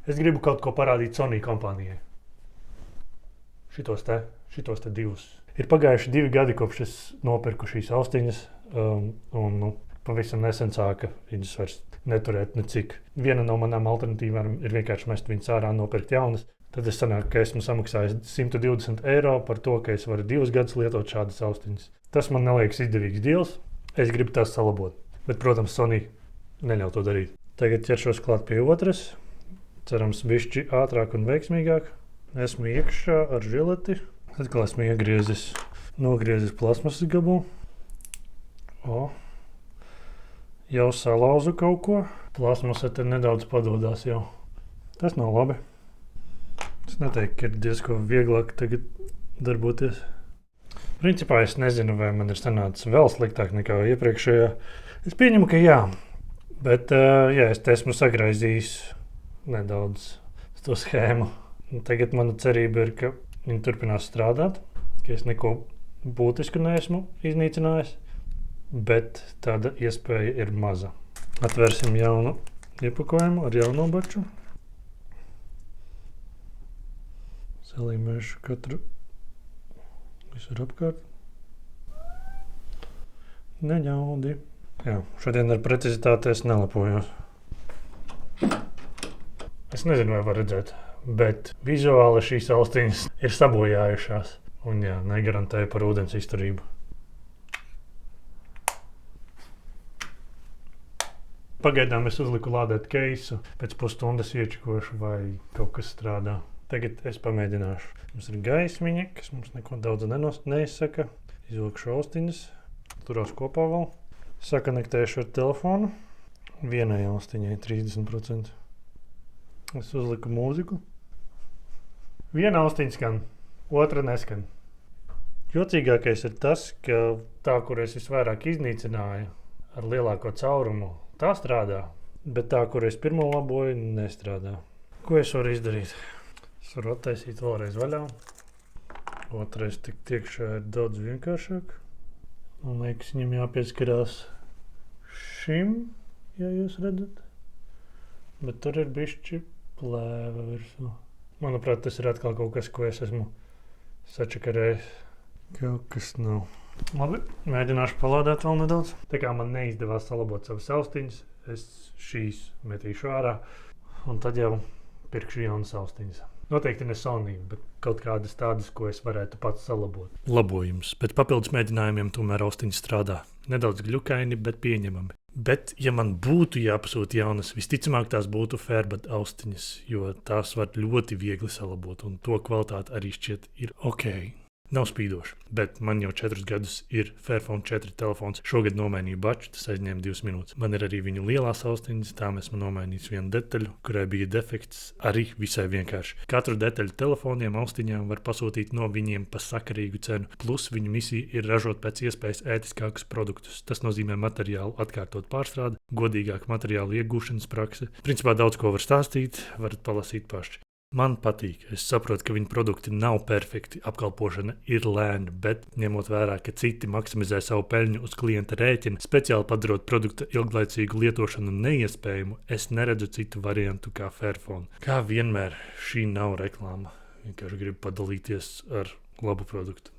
Es gribu kaut ko parādīt Sony kompānijai. Šitos te divus. Ir pagājuši 2 gadi, kopš es nopirku šīs austiņas, un pavisam nesen sāka viņas vairs neturēt necik. Viena no manām alternatīvām ir vienkārši mest viņas ārā un nopirkt jaunas. Tad es sanāku, ka esmu samaksājis 120 eiro par to, ka es varu 2 gadus lietot šādas austiņas. Tas man neliekas izdevīgs deals. Es gribu tās salabot. Bet, protams, Sony neļauj to darīt. Tagad ķeršos klāt pie otras. Cerams, bišķi ātrāk un veiksmīgāk. Esmu iekšā ar žileti. Atkal esmu nogriezis plasmasas gabalu. Jau salauzu kaut ko. Plasmasa te nedaudz padodās jau. Tas nav labi. Es neteiktu, ka ir diezgan vieglāk tagad darboties. Principā es nezinu, vai man ir sanācis vēl sliktāk nekā iepriekšējā. Es pieņemu, ka jā. Bet es te esmu sagraizījis nedaudz to schēmu. Tagad mana cerība ir, ka viņi turpinās strādāt, ka es neko būtisku neesmu iznīcinājis, bet tāda iespēja ir maza. Atvērsim jaunu iepakojumu ar jauno baču. Salīmēšu katru visur apkārt. Neļaudi. Jā, šodien ar precizitāti es nelapojos. Es nezinu, vai var redzēt, bet vizuāli šīs austiņas ir sabojājušās un negarantēja par ūdens izturību. Pagaidām es uzliku lādēt keisu, pēc pusstundas iečikošu, vai kaut kas strādā. Tagad es pamēģināšu. Mums ir gaismiņa, kas mums neko daudz neizsaka. Izvilkšu austiņas, turās kopā vēl. Sakonektēšu ar telefonu. Vienai austiņai 30%. Es uzliku mūziku. Viena austiņa skan, otra neskan. Jocīgākais ir tas, ka tā, kur es visvairāk iznīcināju ar lielāko caurumu, tā strādā, bet tā, kur es pirmo laboju, nestrādā. Ko es varu izdarīt? Es varu attaisīt vēlreiz vaļā. Otrais tiekšā ir daudz vienkāršāk. Man liekas, viņam jāpieskarās šim, ja jūs redzat. Bet tur ir bišķi plēva virsū. Manuprāt, tas ir atkal kaut kas, ko es esmu sačakarējis. Kaut kas nav. Labi, mēģināšu palādēt vēl nedaudz. Tā kā man neizdevās salabot savas austiņas, es šīs metīšu ārā un tad jau pirkšu jaunas austiņas. Noteikti ne Sony, bet kaut kādas tādas, ko es varētu pats salabot. Labojums, bet papildus mēģinājumiem tomēr austiņas strādā. Nedaudz gļukaini, bet pieņemami. Bet, ja man būtu jāpasūta jaunas, visticamāk tās būtu Fairbat austiņas, jo tās var ļoti viegli salabot un to kvalitāte arī šķiet ir ok. Nav spīdoši, bet man jau 4 gadus ir Fairphone 4 telefons. Šogad nomainīju baču, tas aizņēma 2 minūtes. Man ir arī viņu lielās austiņas, tām esmu nomainījis vienu detaļu, kurai bija defekts, arī visai vienkārši. Katru detaļu telefoniem, austiņām var pasūtīt no viņiem pa sakarīgu cenu, plus viņu misija ir ražot pēc iespējas ētiskākus produktus. Tas nozīmē materiālu atkārtot pārstrādi, godīgāku materiālu iegūšanas praksi. Principā daudz ko var stāstīt, varat palasīt paši. Man patīk. Es saprotu, ka viņa produkti nav perfekti, apkalpošana ir lēna, bet ņemot vērā, ka citi maksimizē savu peļņu uz klienta rēķina, speciāli padarot produkta ilglaicīgu lietošanu neiespējamu, es neredzu citu variantu kā Fairphone. Kā vienmēr, šī nav reklāma. Vienkārši gribu padalīties ar labu produktu.